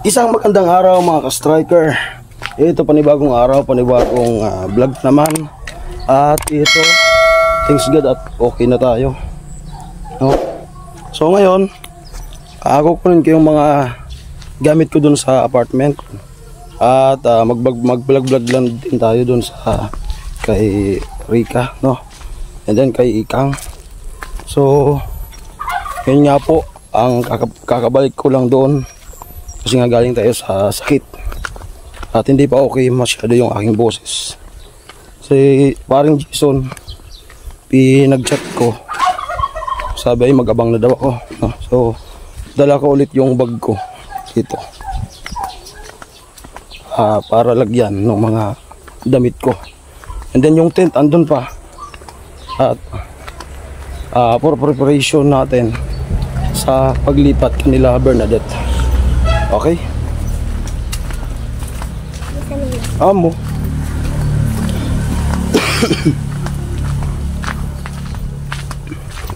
Isang magandang araw mga ka-striker. Ito panibagong araw, panibagong vlog naman. At ito, thanks God at okay na tayo. No? So ngayon, kukunin ko yung mga gamit ko dun sa apartment. At mag-vlog lang din tayo dun sa kay Rika, no? And then kay Ikang. So, yun nga po, ang kakabalik ko lang doon. Kasi nga galing tayo sa sakit. At hindi pa okay masyado yung aking boses. Kasi parang Jason, pinag-chat ko. Sabi ay mag-abang na daw ako. No? So, dala ko ulit yung bag ko. Dito. Para lagyan ng mga damit ko. And then yung tent, andun pa. At for preparation natin sa paglipat kanila Bernadette. Okay? Amo.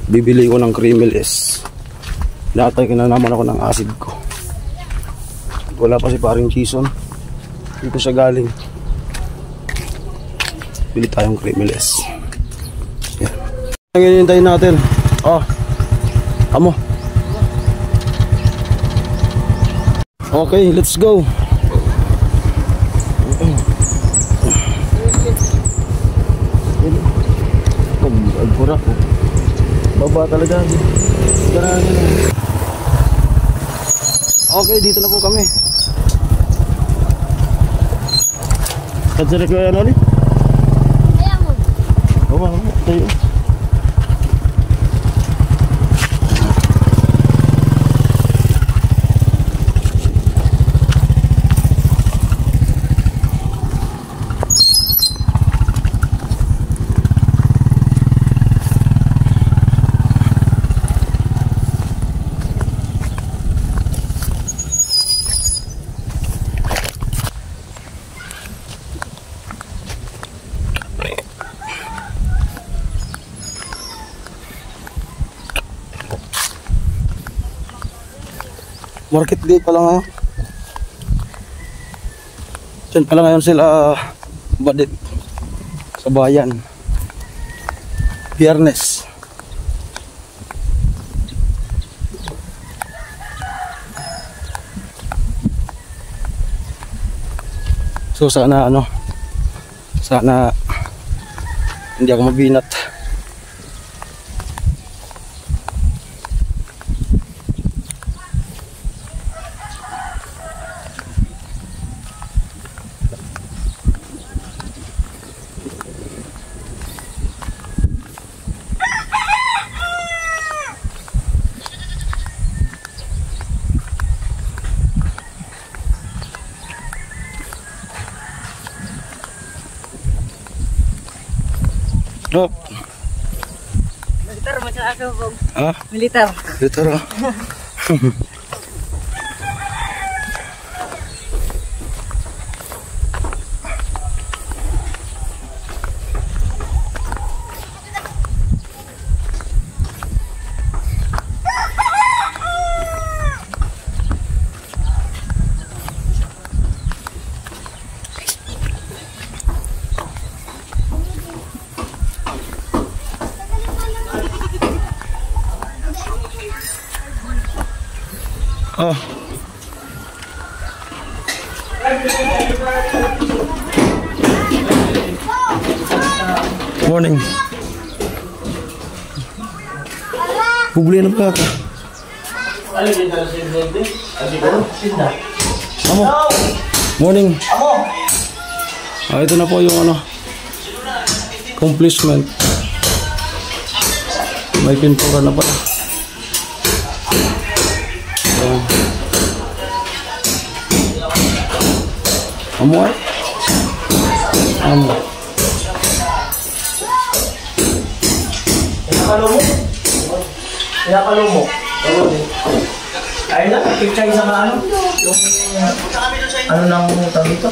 Bibili ko ng Creamilis. Natay na naman ako ng acid ko. Wala pa si paring Jason. Dito siya galing. Bili tayong Creamilis. Yan. Ngayon hintayin natin. Amo. Okay, let's go. Agpura ko. Baba talaga. Okay, dito na po kami. Katsari ko yan ulit? Ayaw mo. Bawa mo, tayo. Market day pa lang ngayon. Diyan pa lang ngayon sila badit sa bayan. Biyernes. So sana sana hindi ako mabinat. Oh. Militar macam apa, Bang? Ah? Militar. Militar. Oh. Morning. Bubuli na ba ka? Amo. Morning. Ito na po yung accomplishment. May pintura na pala. Amo ay? Amo. Pinapalo mo? Ayun na, picture sa mga yung nang tawag dito?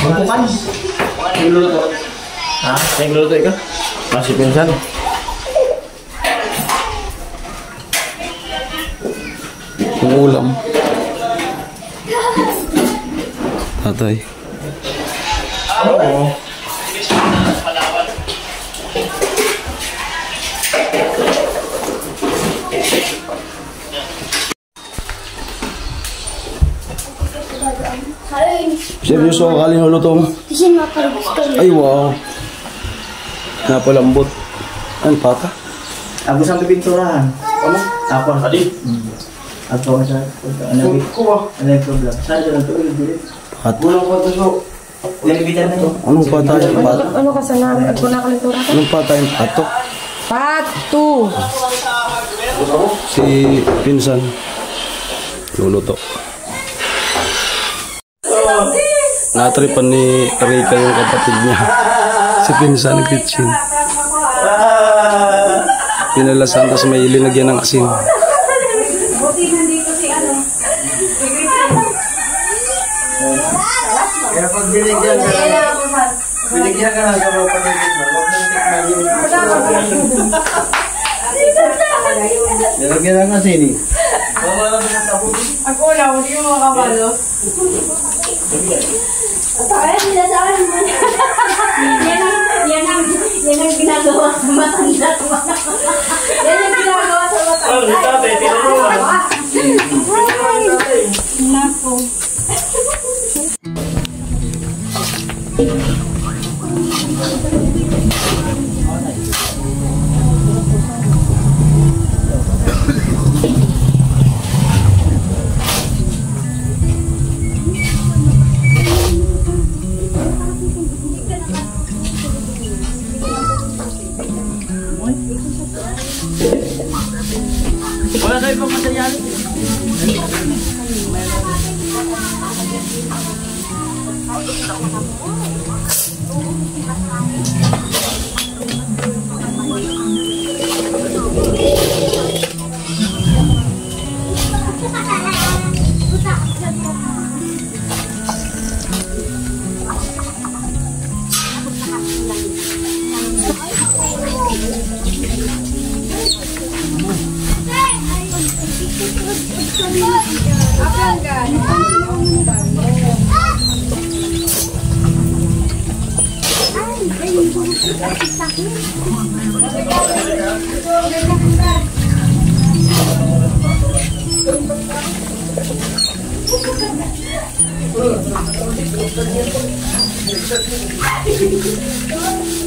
Bukukan. Nagluluto. Ha? Nagluluto ikaw? Masih pinsan. Yung ulam. Tatay. Oo. Seryoso ang kalinuluto mo? Kasi mapalabas ka. Ay, wow. Napalambot. Ano, pata? Ako sa pipinturahan. Ano? Ako. Adi? Ako sa... Ano yung problem? Saan siya nagtuloy? Pata. Walang pata so. Nalibitan na yun. Anong pata yung pato? Ano ka sa namin? At kung nakalintura ka? Anong pata yung pato? Pato! Si Pinsan. Luluto. Natripan ni Rika yung kapatid niya. Si Pinsan nag-kitchen. Pinalasan tapos may ilinagyan ng asin. Kaya pag binigyan ka na sa mga panigit mo, huwag nang tikman yung... Nilagyan lang kasi ni. Ako na, hindi mo makapalo. Yan ang ginagawa sa matanda. Yan ang ginagawa sa matanda. Nako. Wala tayo pang material.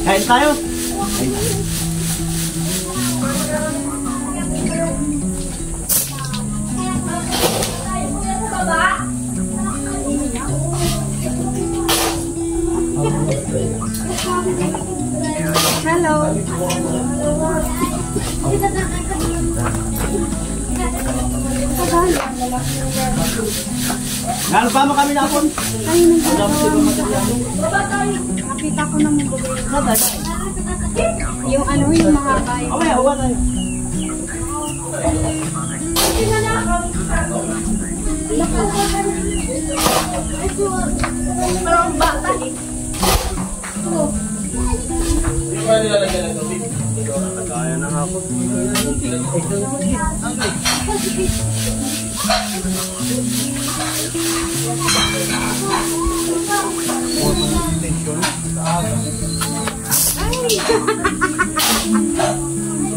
Kain tayo. Hello. Ano pa mo kami napon? Nakita ko na mong bubay. Yung ano, yung mahaba. Okay, huwa tayo. Parang bata eh. Kaya na nga po.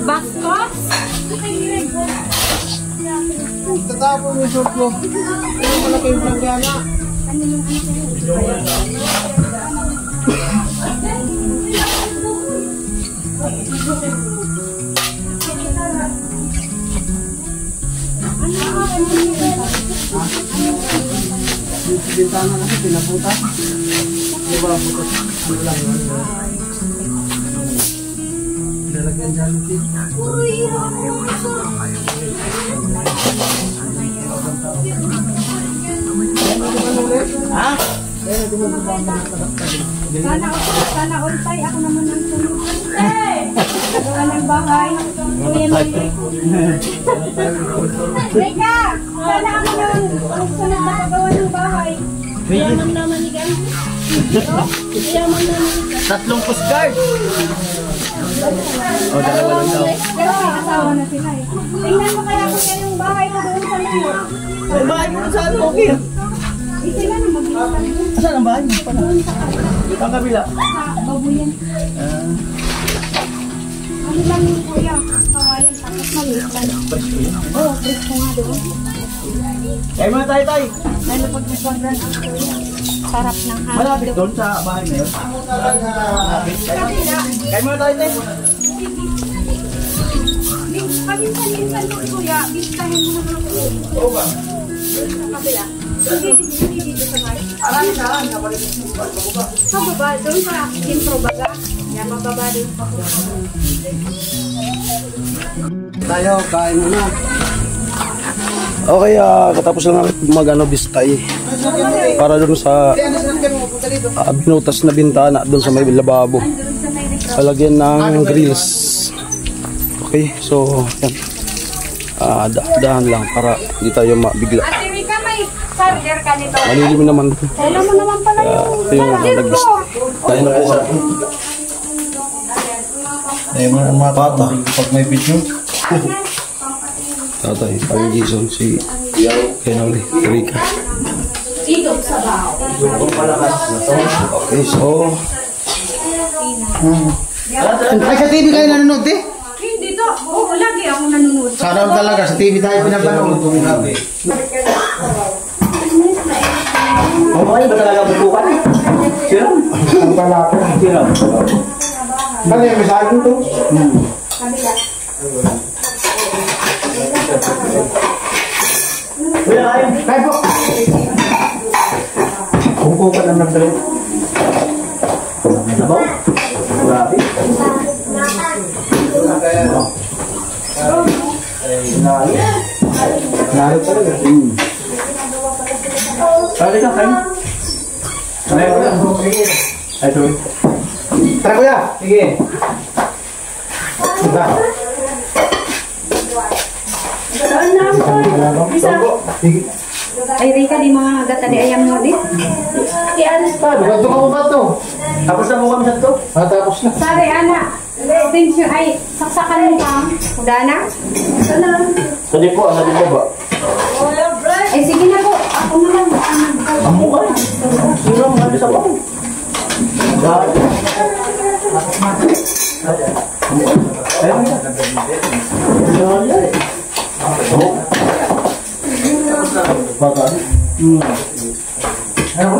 Baskos? Tatapon yung short ko. Ano malaki yung planggana? Bintana kasi pinaputa. Di ba puta? Ano lang yun? Nalagyan dyan natin. Ha? Sana all tay, ako naman ang sunod. Nagawa ng bahay. Rika, sana ako naman ang sunod na pagawa ng bahay. Yaman naman ni Gan. Yaman naman ni Gan. 3 Coast Guard. Oh, dalawa lang daw. Pero may asawa na sila eh. Tingnan mo kaya kung yung bahay ko doon sa layo. Ay, bahay mo sa ano, okay? sila na maglilitan. Saan ang bahay mo? Ang kabila. Sa babuyan. Ano lang yung kuya? Kawayan, tapos malitan. Oo, presko nga doon. Kaya muna tayo tayo. Lalo pag nagwagran ang kuya. Sarap ng hapon. Malapit doon sa bahay na yun. Kaya muna tayo tayo. Paminsan-minsan mo kuya, bistahin mo naman ako. Oo ba? Sa kabila. Hindi dito sa bahay. Arami saan? Sa baba, doon sa intro baga. Yan, mababa doon pa po. Tayo, kain muna. Okay, katapos lang namin mag-ano bistay. Para doon sa binutas na bintana doon sa may lababo. Palagyan ng grills. Okay, so yan. Dahan lang para hindi tayo mabigla. Ate Rika, may charger ka nito. Malilim naman. Alam mo naman pala Ito yung nagbistay. Kain na po ako. Mga bata. Pag may video. Tatay, Pang Jason, si Kenoli, Erika. Idog sa bao. Okay, so Ay, sa TV kayo nanonood eh? Hindi to. Oo, lagi ako nanonood. Sana talaga, sa TV tayo pinapanood. Okay ba talaga butukan? Siram? Ang palaka. Siram. Ano yung masahin to? Kabila. Wala kayo. Kaya po. Butukan lang ng dalawa. Sabaw? Grabe. Nalo talaga. Kaya ka, kain. Ay, tuloy. Tara kuya. Sige. Diba? Saan na ako? Bisa. Sige. Ay, Rika, di mga gata di ayam mo di? Si Anas pa. Bukat ka bukat to. Tapos na bukat sa to. Tapos na. Sorry, Ana. Tension, ay, saksakan mo ka. Dana? Sana. Tadi po, ang natin ba? Ay, sige na po. Ako na lang. Ang mukha. Sino ang natin sa ba? Dahil. Bakal. Ano?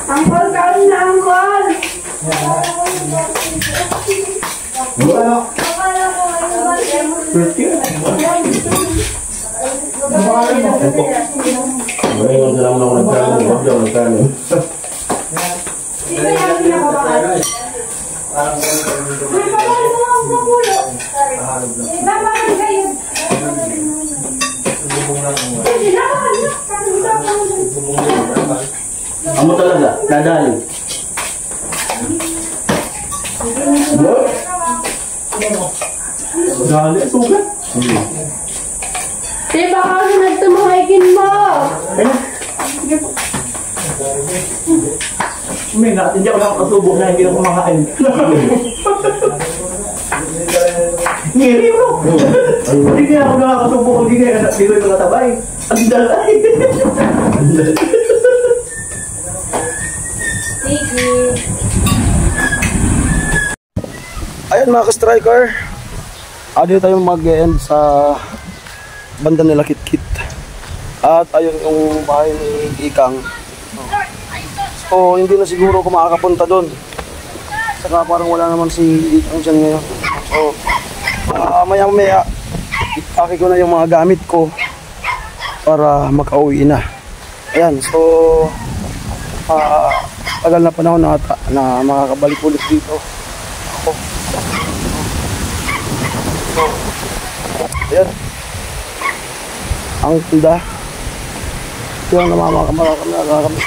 Angkol, kain na, angkol. Amo talaga, dadali. Dali, sugat. Diba ka na nagtumuhaykin mo? May natin, hindi ako nakakasubok na hindi ako kumakain. Ngiri mo. Hindi ako nakakasubok, hindi ko yung mga tabay. Ang dalay. Sige. ayun mga ka-striker, dito tayo mag-end sa banda nila Kitkit. At ayun yung bahay ni Ikang. So hindi na siguro ako makakapunta doon. Saka parang wala naman si Ikang dyan ngayon. So maya-maya ipake ko na yung mga gamit ko para makauwi na. Ayan, so tagal na panahon na makakabalik ulit dito ako. So ayan, ang tunda ito yung namamakamakamiss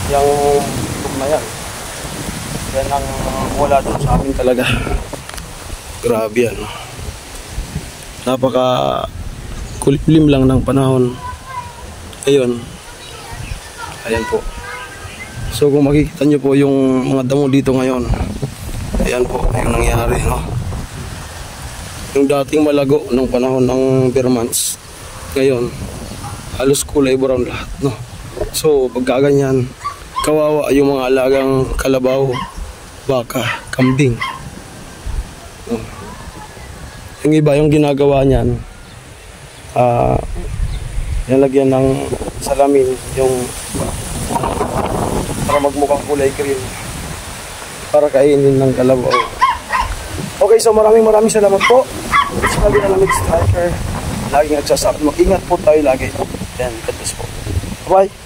yung room na yan. Yan ang wala doon sa amin talaga. Grabe yan, no? Napaka kulimlim lang ng panahon. Ayun, ayan po. So kung makikita nyo po yung mga damo dito ngayon, Ayan po yung nangyari, no? Yung dating malago nung panahon ng Bermans, ngayon halos kulay brown lahat, no? So pag ganyan, kawawa yung mga alagang kalabaw, baka, kambing. No? Yung iba yung ginagawa niyan, nilagyan ng salamin yung para magmukhang kulay green para kainin ng kalabaw. Okay, so maraming salamat po sa Dynamic Striker. Laging nagsasabi, mag-ingat po tayo lagi. Yan, God bless po. Bye.